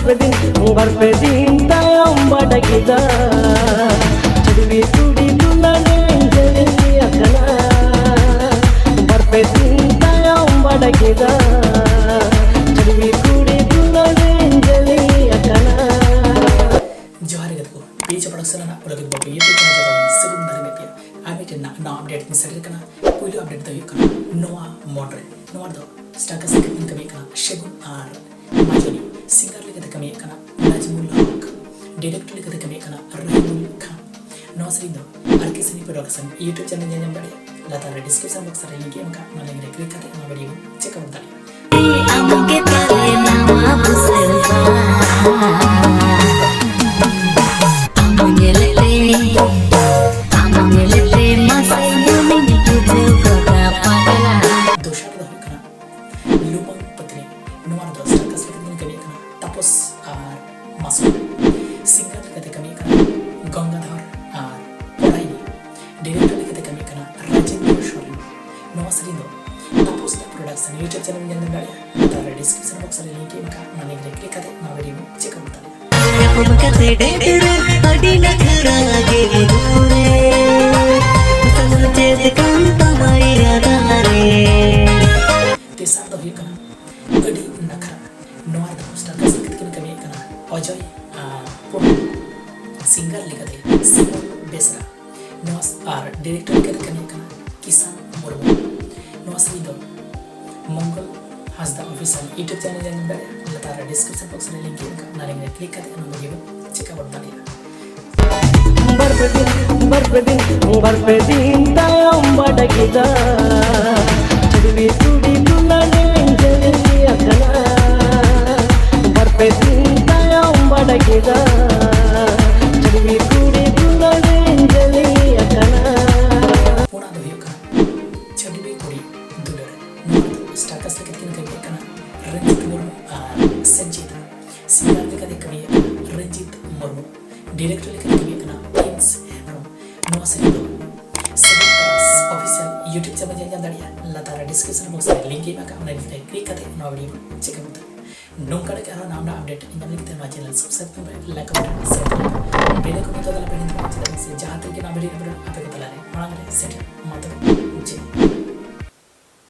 Barbedin tayong badagida Chudwi tudi dulane jeli akana Barbedin tayong badagida Chudwi tudi dulane jeli akana Johari gatko page production na ulagi babu YouTube channel jawab segum dari media update na update ni sadar kana puilu update tayo kana noa modern noa do status kin kami kana shegun ar majoni singer lagi kami kana najmul haq director lagi kami kana rahimul khan noa sarindo arkisani production YouTube channel nya nyambare latar description box ra link emka malangre click kate na video check out tali amke pare nama buselva Singer kita kami kana Gangadhar ar Poraini director kita kami kana Rajendra Shori Noa Sarindo tapos da production YouTube channel nya ndaya tar description box ಅಲ್ಲಿ link maka mane click kate na video check out tali pumkate dedere adi nakrage dure samujhe kanta mairare tesar do kana adi nakra noa da status kita kami kana Ojoy singer ligate Simon Besra nos ar director kami kana Kisan Murmu nos ido Mongol Hasda official YouTube channel yang ada letak description box ni link ka naring click kate anu video check out tali Barbedin tayong badagida Chudwi tudi dulane jeli akana Barbedin tayong badagida Chudwi tudi dulane jeli akana puna do yuka chudwi kuri dulare no status lagi kami kana Ranjit Murmu Sanjita singer lagi kami Ranjit Murmu director lagi kami kana Prince Henro no sarido Sebentas official YouTube channel yang ada latar description box link ini maka mana bisa klik kate no video check out nungkar ke arah nama update ini lagi kita channel subscribe kembali like comment share beda ko kita dalam video ini sejahat kita na video apa kita lari mana set mata